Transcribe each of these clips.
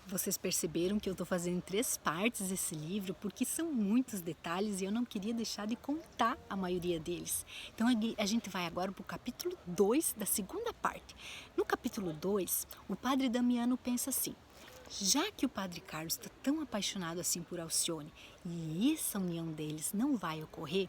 Vocês perceberam que eu estou fazendo em 3 partes esse livro porque são muitos detalhes e eu não queria deixar de contar a maioria deles. Então a gente vai agora para o capítulo 2 da segunda parte. No capítulo 2, o padre Damiano pensa assim: já que o padre Carlos está tão apaixonado assim por Alcione e essa união deles não vai ocorrer,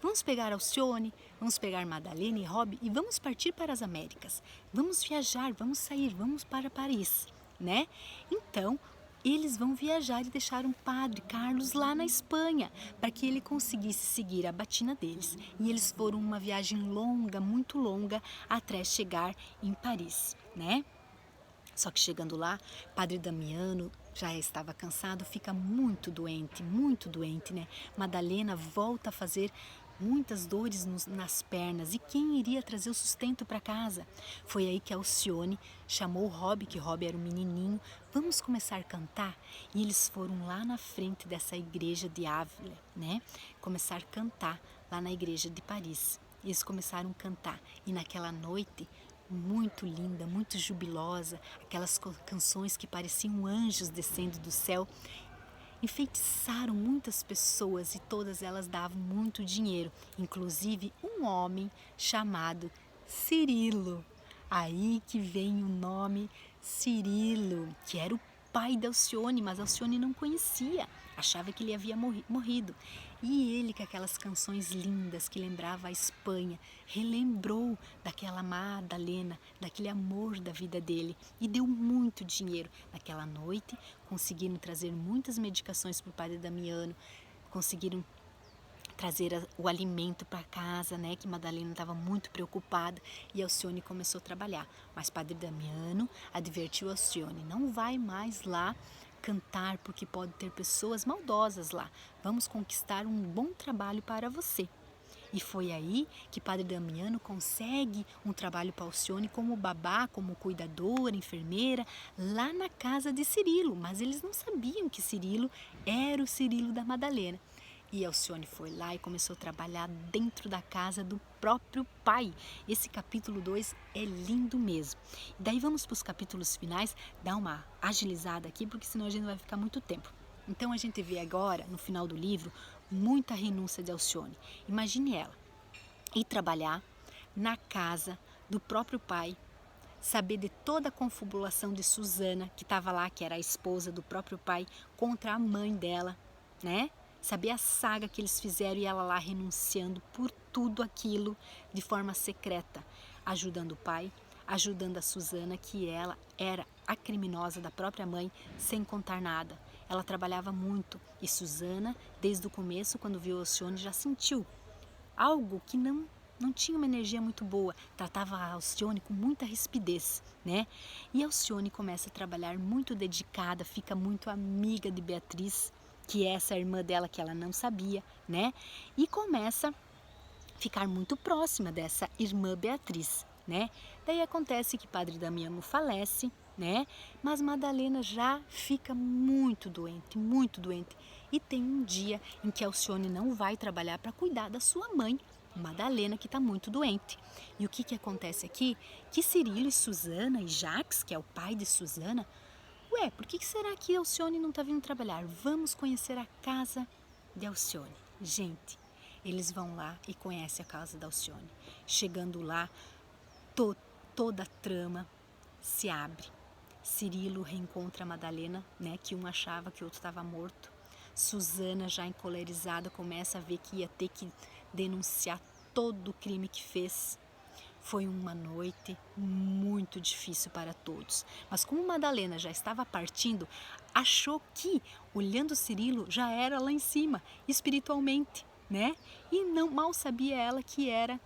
vamos pegar Alcione, vamos pegar Madalena e Rob e vamos partir para as Américas. Vamos viajar, vamos sair, vamos para Paris, né? Então, eles vão viajar e deixar um padre Carlos lá na Espanha para que ele conseguisse seguir a batina deles. E eles foram uma viagem longa, muito longa, até chegar em Paris, né? Só que chegando lá, Padre Damiano já estava cansado, fica muito doente, né? Madalena volta a fazer muitas dores nas pernas e quem iria trazer o sustento para casa? Foi aí que Alcione chamou o Rob, que Rob era um menininho, vamos começar a cantar? E eles foram lá na frente dessa igreja de Ávila, né? Começar a cantar lá na igreja de Paris. Eles começaram a cantar e naquela noite muito linda, muito jubilosa, aquelas canções que pareciam anjos descendo do céu, enfeitiçaram muitas pessoas e todas elas davam muito dinheiro, inclusive um homem chamado Cirilo. Aí que vem o nome Cirilo, que era o pai de Alcione, mas Alcione não conhecia, achava que ele havia morrido. E ele, com aquelas canções lindas que lembrava a Espanha, relembrou daquela Madalena, daquele amor da vida dele e deu muito dinheiro. Naquela noite, conseguiram trazer muitas medicações para o padre Damiano, conseguiram trazer o alimento para casa, né? Que Madalena estava muito preocupada e Alcione começou a trabalhar. Mas Padre Damiano advertiu Alcione: não vai mais lá cantar porque pode ter pessoas maldosas lá. Vamos conquistar um bom trabalho para você. E foi aí que Padre Damiano consegue um trabalho para Alcione como babá, como cuidadora, enfermeira, lá na casa de Cirilo. Mas eles não sabiam que Cirilo era o Cirilo da Madalena. E Alcione foi lá e começou a trabalhar dentro da casa do próprio pai. Esse capítulo 2 é lindo mesmo. E daí vamos para os capítulos finais, dar uma agilizada aqui, porque senão a gente não vai ficar muito tempo. Então a gente vê agora, no final do livro, muita renúncia de Alcione. Imagine ela ir trabalhar na casa do próprio pai, saber de toda a confabulação de Susana, que estava lá, que era a esposa do próprio pai, contra a mãe dela, né? Saber a saga que eles fizeram e ela lá renunciando por tudo aquilo de forma secreta, ajudando o pai, ajudando a Susana, que ela era a criminosa da própria mãe, sem contar nada. Ela trabalhava muito e Susana, desde o começo, quando viu Alcione, já sentiu algo que não tinha uma energia muito boa, tratava a Alcione com muita rispidez, né? E a Alcione começa a trabalhar muito dedicada, fica muito amiga de Beatriz, que é essa irmã dela que ela não sabia, né? E começa a ficar muito próxima dessa irmã Beatriz, né? Daí acontece que Padre Damiano falece, né? Mas Madalena já fica muito doente. E tem um dia em que Alcione não vai trabalhar para cuidar da sua mãe, Madalena, que está muito doente. E o que acontece aqui? Que Cirilo e Susana e Jacques, que é o pai de Susana, ué, por que será que Alcione não está vindo trabalhar? Vamos conhecer a casa de Alcione. Gente, eles vão lá e conhecem a casa da Alcione. Chegando lá, toda a trama se abre. Cirilo reencontra a Madalena, né, que um achava que o outro estava morto. Susana, já encolerizada, começa a ver que ia ter que denunciar todo o crime que fez. Foi uma noite muito difícil para todos, mas como Madalena já estava partindo, achou que, olhando Cirilo, já era lá em cima, espiritualmente, né? E não mal sabia ela que era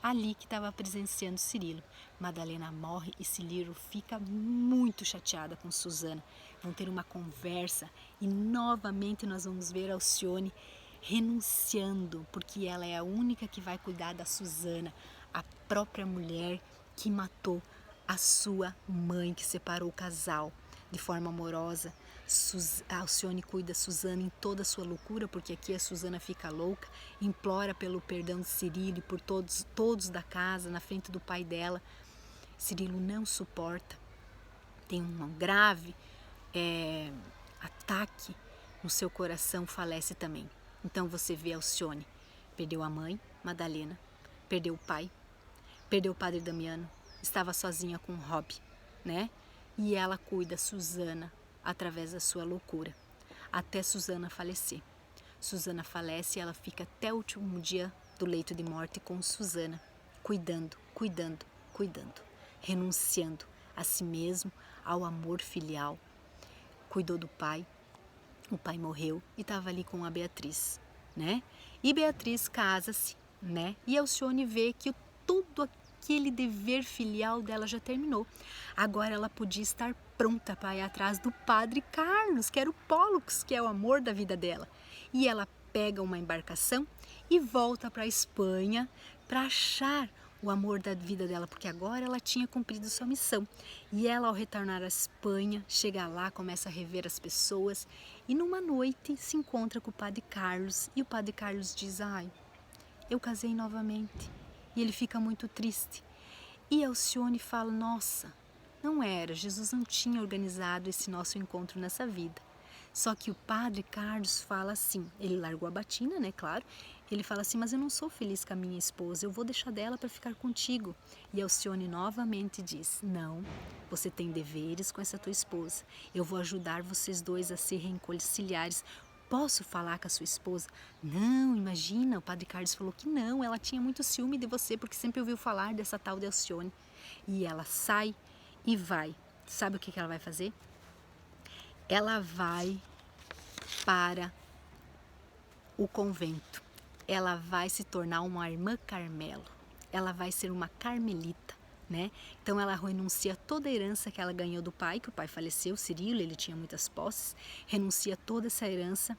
ali que estava presenciando Cirilo. Madalena morre e Cirilo fica muito chateada com Susana. Vão ter uma conversa e novamente nós vamos ver Alcione renunciando, porque ela é a única que vai cuidar da Susana, a própria mulher que matou a sua mãe, que separou o casal de forma amorosa. A Alcione cuida Susana em toda a sua loucura, porque aqui a Susana fica louca, implora pelo perdão de Cirilo e por todos da casa, na frente do pai dela. Cirilo não suporta, tem um grave ataque no seu coração, falece também. Então você vê Alcione, perdeu a mãe, Madalena, perdeu o pai, perdeu o padre Damiano, estava sozinha com Rob, né? E ela cuida Susana através da sua loucura, até Susana falecer. Susana falece e ela fica até o último dia do leito de morte com Susana, cuidando, renunciando a si mesmo, ao amor filial. Cuidou do pai, o pai morreu e estava ali com a Beatriz, né? E Beatriz casa-se, né? E Alcione vê que todo aquele dever filial dela já terminou. Agora ela podia estar pronta para ir atrás do padre Carlos, que era o Pólux, que é o amor da vida dela. E ela pega uma embarcação e volta para a Espanha para achar o amor da vida dela, porque agora ela tinha cumprido sua missão. E ela, ao retornar à Espanha, chega lá, começa a rever as pessoas e numa noite se encontra com o padre Carlos e o padre Carlos diz: ai, eu casei novamente. E ele fica muito triste. E Alcione fala: nossa, não era, Jesus não tinha organizado esse nosso encontro nessa vida. Só que o padre Carlos fala assim, ele largou a batina, né, claro. Ele fala assim: mas eu não sou feliz com a minha esposa, eu vou deixar dela para ficar contigo. E Alcione novamente diz: não, você tem deveres com essa tua esposa. Eu vou ajudar vocês dois a se reconciliares. Posso falar com a sua esposa? Não, imagina, o padre Carlos falou que não, ela tinha muito ciúme de você, porque sempre ouviu falar dessa tal de Alcione. E ela sai e vai. Sabe o que ela vai fazer? Ela vai para o convento. Ela vai se tornar uma irmã Carmelo. Ela vai ser uma carmelita, né? Então ela renuncia toda a herança que ela ganhou do pai, que o pai faleceu, Cirilo, ele tinha muitas posses, renuncia toda essa herança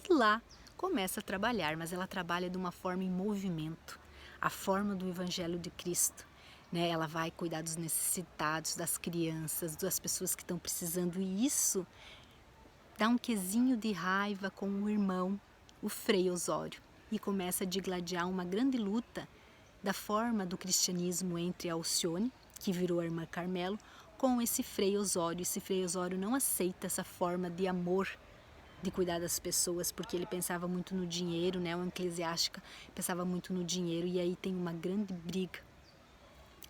e lá começa a trabalhar, mas ela trabalha de uma forma em movimento, a forma do Evangelho de Cristo. Né? Ela vai cuidar dos necessitados, das crianças, das pessoas que estão precisando, e isso dá um quesinho de raiva com o irmão, o Frei Osório, e começa a digladiar uma grande luta da forma do cristianismo entre a Alcione, que virou a irmã Carmelo, com esse Frei Osório. Esse Frei Osório não aceita essa forma de amor, de cuidar das pessoas, porque ele pensava muito no dinheiro, né? Uma eclesiástica pensava muito no dinheiro, e aí tem uma grande briga.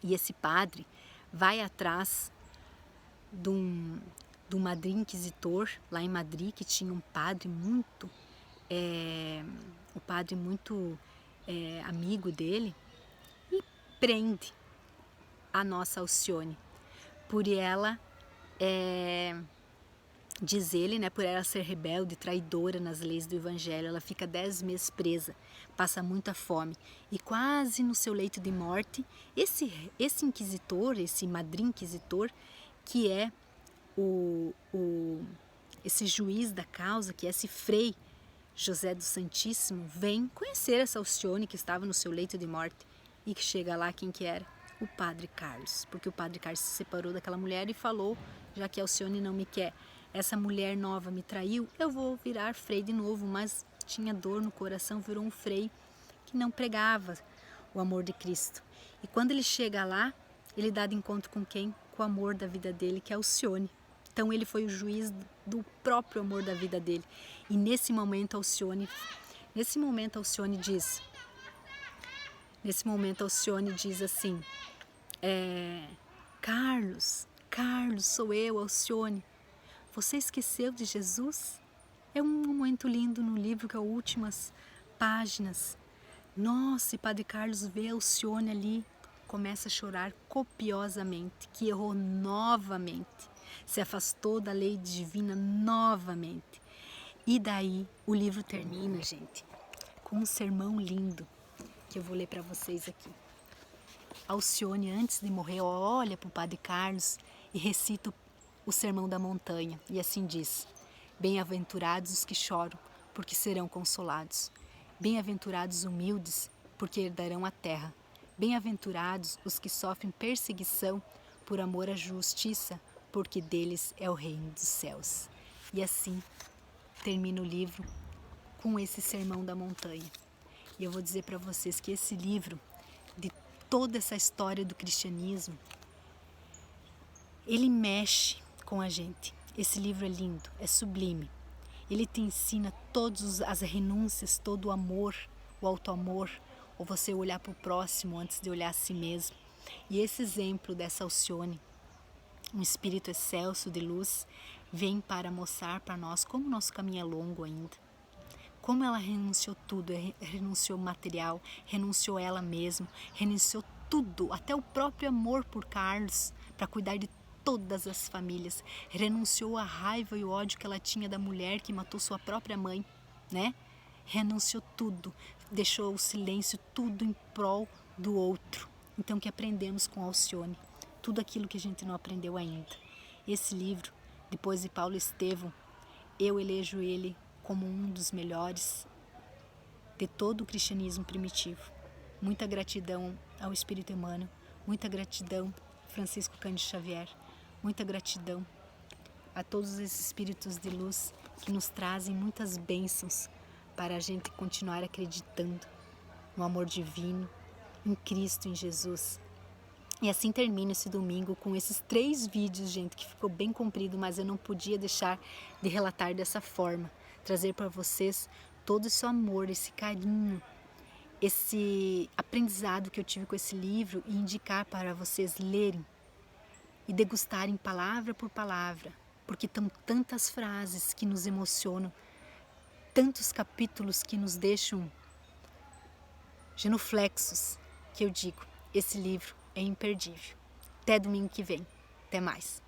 E esse padre vai atrás do Madrid Inquisitor, lá em Madrid, que tinha um padre muito, amigo dele, e prende a nossa Alcione, por ela, diz ele, né, por ela ser rebelde, traidora nas leis do Evangelho. Ela fica 10 meses presa, passa muita fome e quase no seu leito de morte, esse inquisitor, esse Madrid Inquisitor, que é esse juiz da causa, que é esse Frei José do Santíssimo, vem conhecer essa Alcione que estava no seu leito de morte, e que chega lá, quem que era? O padre Carlos, porque o padre Carlos se separou daquela mulher e falou: já que a Alcione não me quer, essa mulher nova me traiu, eu vou virar frei de novo. Mas tinha dor no coração, virou um frei que não pregava o amor de Cristo. E quando ele chega lá, ele dá de encontro com quem? Com o amor da vida dele, que é Alcione. Então ele foi o juiz do próprio amor da vida dele. E nesse momento Alcione diz assim: Carlos, sou eu, Alcione. Você esqueceu de Jesus? É um momento lindo no livro, que é as últimas páginas. Nossa, e Padre Carlos vê Alcione ali, começa a chorar copiosamente, que errou novamente, se afastou da lei divina novamente. E daí o livro termina, gente, com um sermão lindo, que eu vou ler para vocês aqui. Alcione, antes de morrer, olha para o Padre Carlos e recita o Sermão da Montanha, e assim diz: bem-aventurados os que choram, porque serão consolados. Bem-aventurados humildes, porque herdarão a terra. Bem-aventurados os que sofrem perseguição por amor à justiça, porque deles é o reino dos céus. E assim termina o livro com esse Sermão da Montanha. E eu vou dizer para vocês que esse livro, de toda essa história do cristianismo, ele mexe com a gente. Esse livro é lindo, é sublime. Ele te ensina todas as renúncias, todo o amor, o auto-amor, ou você olhar para o próximo antes de olhar a si mesmo. E esse exemplo dessa Alcione, um espírito excelso de luz, vem para mostrar para nós como o nosso caminho é longo ainda. Como ela renunciou tudo, renunciou material, renunciou ela mesma, renunciou tudo, até o próprio amor por Carlos, para cuidar de todas as famílias. Renunciou à raiva e o ódio que ela tinha da mulher que matou sua própria mãe, né? Renunciou tudo, deixou o silêncio, tudo em prol do outro. Então, que aprendemos com Alcione? Tudo aquilo que a gente não aprendeu ainda. Esse livro, depois de Paulo Estevam, eu elejo ele como um dos melhores de todo o cristianismo primitivo. Muita gratidão ao Espírito Emmanuel, muita gratidão Francisco Cândido Xavier, muita gratidão a todos esses espíritos de luz que nos trazem muitas bênçãos para a gente continuar acreditando no amor divino, em Cristo, em Jesus. E assim termino esse domingo com esses 3 vídeos, gente, que ficou bem comprido, mas eu não podia deixar de relatar dessa forma. Trazer para vocês todo esse amor, esse carinho, esse aprendizado que eu tive com esse livro e indicar para vocês lerem e degustarem palavra por palavra, porque estão tantas frases que nos emocionam, tantos capítulos que nos deixam genuflexos, que eu digo, esse livro é imperdível. Até domingo que vem. Até mais.